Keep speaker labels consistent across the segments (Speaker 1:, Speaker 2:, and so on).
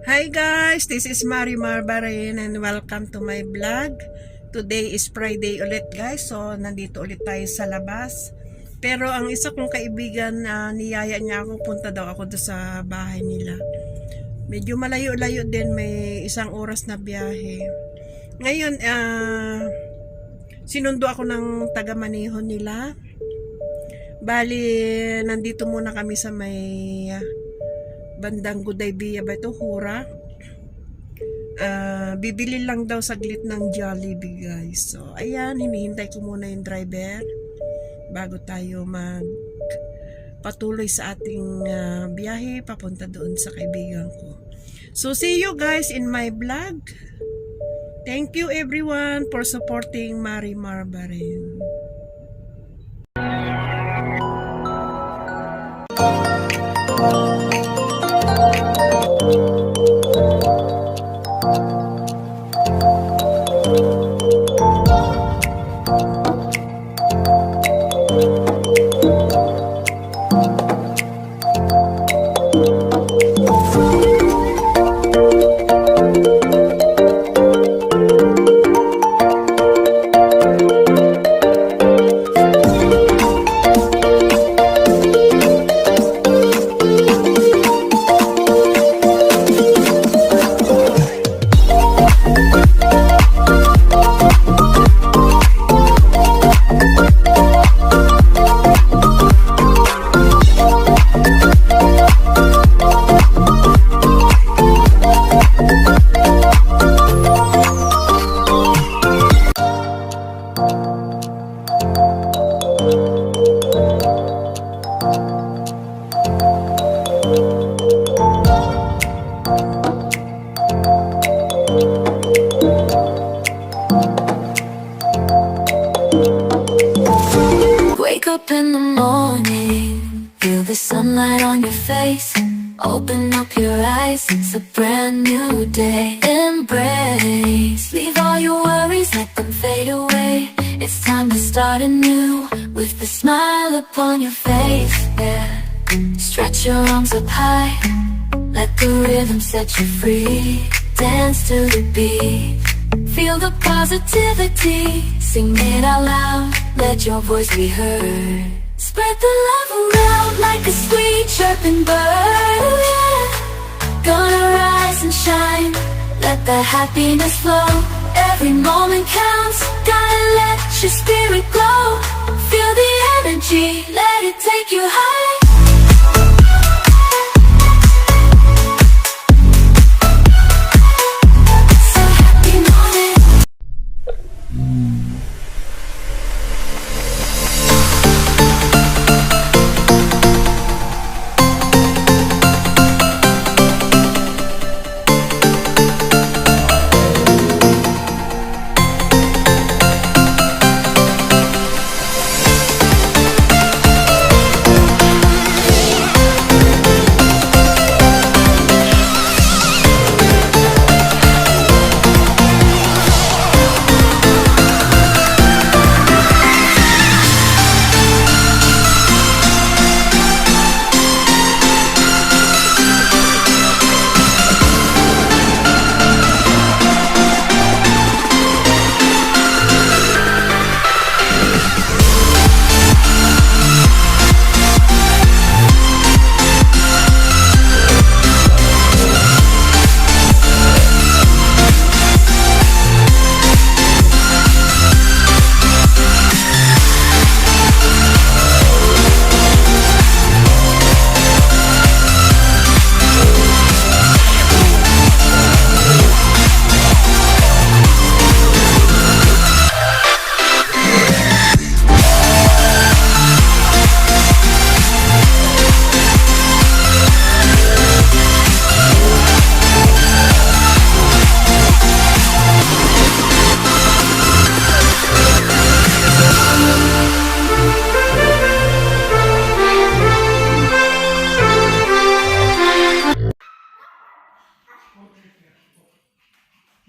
Speaker 1: Hi guys, this is Mari Marbarin and welcome to my vlog. Today is Friday ulit guys, so nandito ulit tayo sa labas. Pero ang isa kong kaibigan, niyaya niya ako, punta daw ako doon sa bahay nila. Medyo malayo-layo din, may 1 oras na biyahe. Ngayon, sinundo ako ng taga-maneho nila. Bali, nandito muna kami sa may bandang Gudaybia ba ito, Hura. Bibili lang daw saglit ng Jollibee guys. So ayan, hinihintay ko muna yung driver bago tayo patuloy sa ating biyahe papunta doon sa kaibigan ko. So see you guys in my vlog. Thank you everyone for supporting Mari Marbarin.
Speaker 2: Wake up in the morning, feel the sunlight on your face. Open up your eyes, it's a brand new day. Embrace, leave all your worries, let them fade away. It's time to start anew, with a smile upon your face, yeah. Stretch your arms up high, let the rhythm set you free. Dance to the beat, feel the positivity. Sing it out loud, let your voice be heard. Spread the love around like a sweet chirping bird, oh yeah. Gonna rise and shine, let the happiness flow. Every moment counts, gotta let your spirit glow. Feel the energy, let it take you high.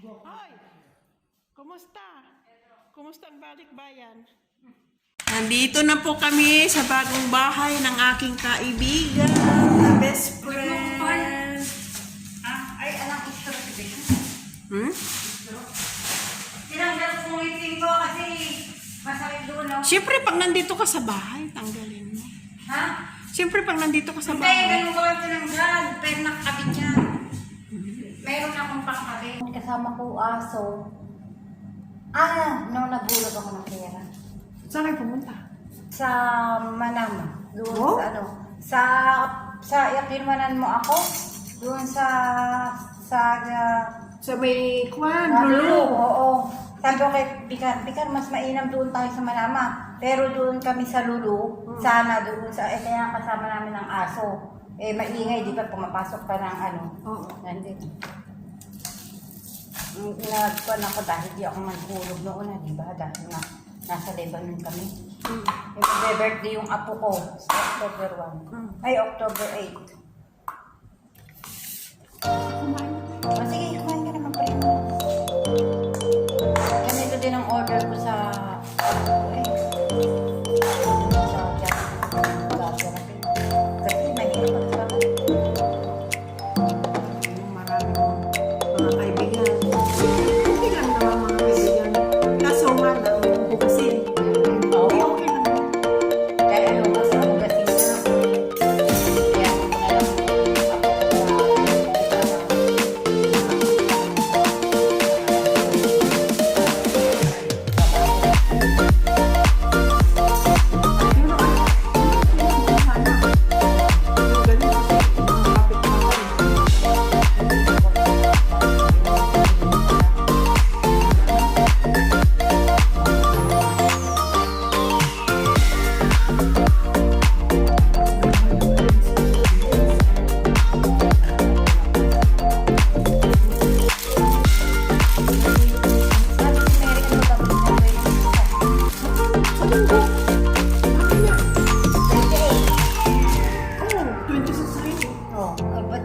Speaker 1: Hoy! Kumusta? Kumusta ang balikbayan? Nandito na po kami sa bagong bahay ng aking kaibigan, best friend.
Speaker 3: Ay, alam
Speaker 1: Hmm?
Speaker 3: Tinanggal ko ng itim ko kasi masakit doon, no?
Speaker 1: Siyempre, pag nandito ka sa bahay, tanggalin mo.
Speaker 3: Ha?
Speaker 1: Siyempre, pag nandito ka sa
Speaker 3: Hindi,
Speaker 1: bahay.
Speaker 3: ganun ko lang tinanggal. Pero nakakabit yan. Meron akong pangkabit. Kasama ko aso. Nung nagulog ako ng pera.
Speaker 1: Saan kayo pumunta?
Speaker 3: Sa Manama. Doon
Speaker 1: Oh?
Speaker 3: sa ano. Sa Yakirmanan mo ako. Doon sa
Speaker 1: Sa may kwan,
Speaker 3: Lulu.
Speaker 1: lulu.
Speaker 3: Oo. Sabi ko kay Pikar, mas mainam doon tayo sa Manama. Pero doon kami sa Lulu, sana doon sa, kaya kasama namin ng aso. Maingay, di ba, pumapasok pa ng ano.
Speaker 1: Oo.
Speaker 3: Nandito. Nagkuhan ako dahil di ako manhulog noon, di ba? Dahil nga, nasa Lebanon kami. Mag-birthday yung apo ko sa October 1. Ay, October 8. Sige, kumain ka naman pa rin. Ganito din ang order ko sa kasi mahirap pagkakasama.
Speaker 1: Yung maraming mga kaibigan. Okay lang naman mga kaibigan. Kaso nga lang, bukasin. Hindi okay lang.
Speaker 3: Kaya ano, mas mabugasin na. Kaya ako na lang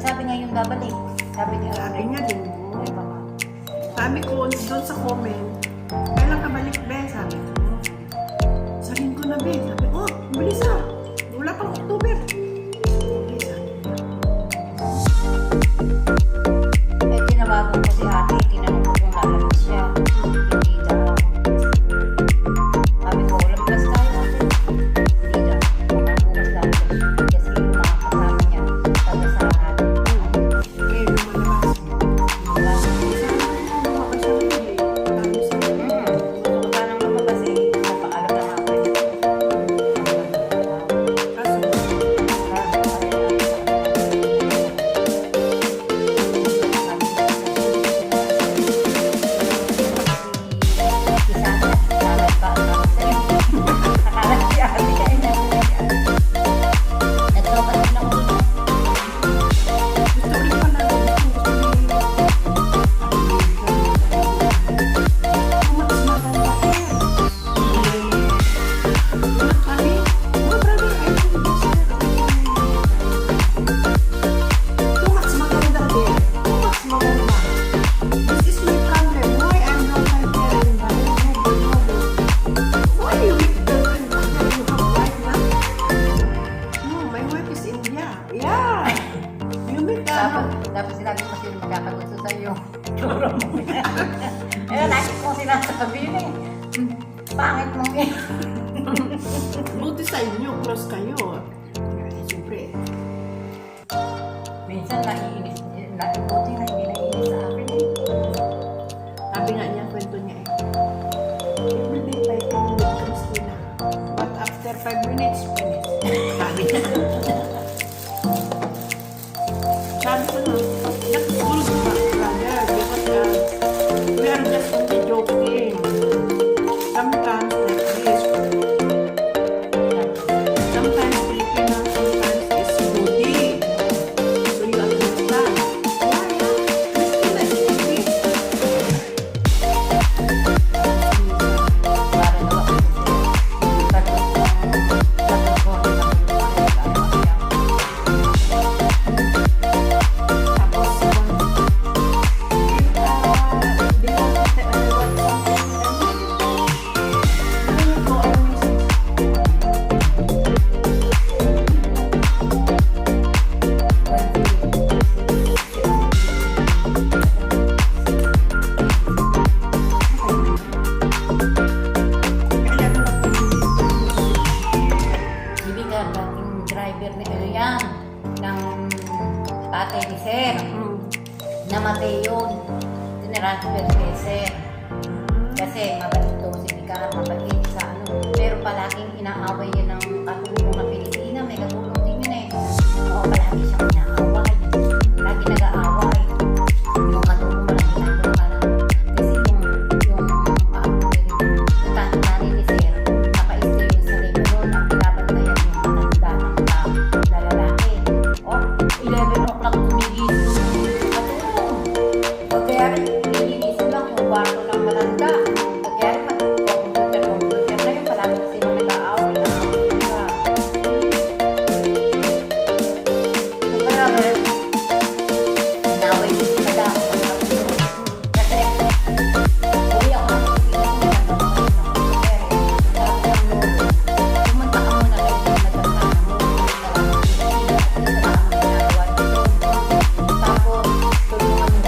Speaker 3: sabi nga yung babalik. Sabi niya,
Speaker 1: Sabi niya din.
Speaker 3: Ay, baka.
Speaker 1: Sabi ko doon sa comment, kailan ka balik, be? Sabi ko. Sabihin ko na, be. Sabi, bilis na. Wala pang October. Okay, sabi ko.
Speaker 3: Tinawagan ko si ate, tinanong ko kung lalabas siya. Hindi daw. Sabi ko, labas tayo ate. Hindi daw. Bukas lalabas siya. Kasi yung mga kasama niya, tagasahan.
Speaker 1: Eh, lumalabas.
Speaker 3: Diba?
Speaker 1: Lumabas siya, be. Tapos,
Speaker 3: Wala nang lumabas eh. Napaalam na nga ako.
Speaker 1: kaso, gusto rin pala. Mas maganda eh. Kami, mga brother, I think this is too much maganda din. Too much maganda. This is my problem. Why I'm not my parent? Why you with girlfriend? You have wife na? No, my wife is India. Yeah. You meet
Speaker 3: Dapat sinabi ko sila magkakagusto sa'yo. Turo mo yan. Lagi kong sinasabi yun eh. Pangit mo yan.
Speaker 1: buti sa inyo, close kayo. Siyempre.
Speaker 3: Minsan naiinis. Buti na hindi naiinis sa akin eh.
Speaker 1: Sabi nga niya, kwento niya eh. Everyday fighting with Christina. But after 5 minutes, finish. Sabi niya. Sabi ko na, that's good, brother. Because we are just only joking. Sometimes like this. Sometimes Filipino, sometimes it's moody. So you understand. Christina is okay.
Speaker 3: Para daw ako
Speaker 1: Tapos,
Speaker 3: sir. Namatay yun. Tinransfer kay sir. Kasi mabait daw si Vicar, mabait sa ano. Pero palaging inaaway yun ng katulong na Pilipina. May katulong din yun eh. Oo, palagi siyang inaaway. Lagi nag-aaway. Yung katulong mo lang ginagawa ka lang. Kasi yung tatani ni sir, nakaistay yun sa Lebanon. Ang pinabantayan yung matanda na lalaki. O, 11 o'clock tumigising yung katulong. Pagkayari, nililisin lang kung kwarto ng matanda. Pagkayari, computer na yun. Palagi sila nag-aaway na. Kaya, inaway din si madam. Kasi, uwi ako ng Pilipinas na pumunta ka muna kayo ng madam na tapos, tulungan mo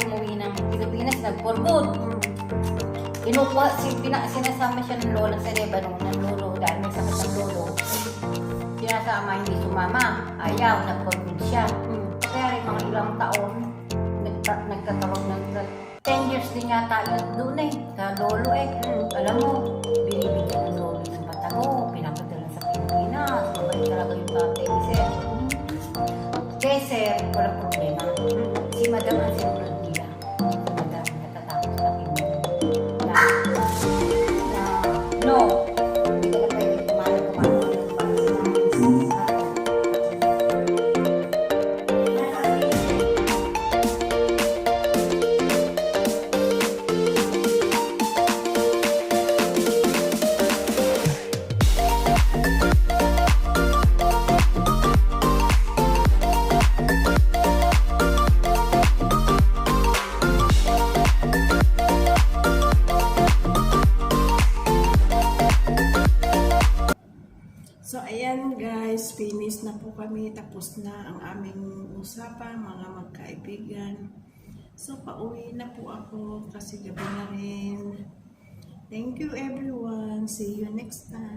Speaker 3: umuwi ng Pilipinas, nag-for good. Kinukuha, sinasama siya ng lola sa Lebanon, ng lolo, dahil may sakit ng lolo. Sinasama, hindi sumama. Ayaw, nag-for good siya. Kaya rin mga ilang taon, nagkatawag ng 10 years din yata yun doon eh, sa lolo eh. Alam mo, binibigyan ng lolo ng Batago, pinapadala sa Pilipinas, mabalik talaga yung tatay ni Sir. Kaya Sir, walang problema. Si Madam ang sinunod nila. Si Madam natatakot sa Pilipinas. No, hindi ka na pwede kumain ng vaccine.
Speaker 1: So, ayan guys, finish na po kami. Tapos na ang aming usapan, mga magkaibigan. So, pauwi na po ako kasi gabi na rin. Thank you everyone. See you next time.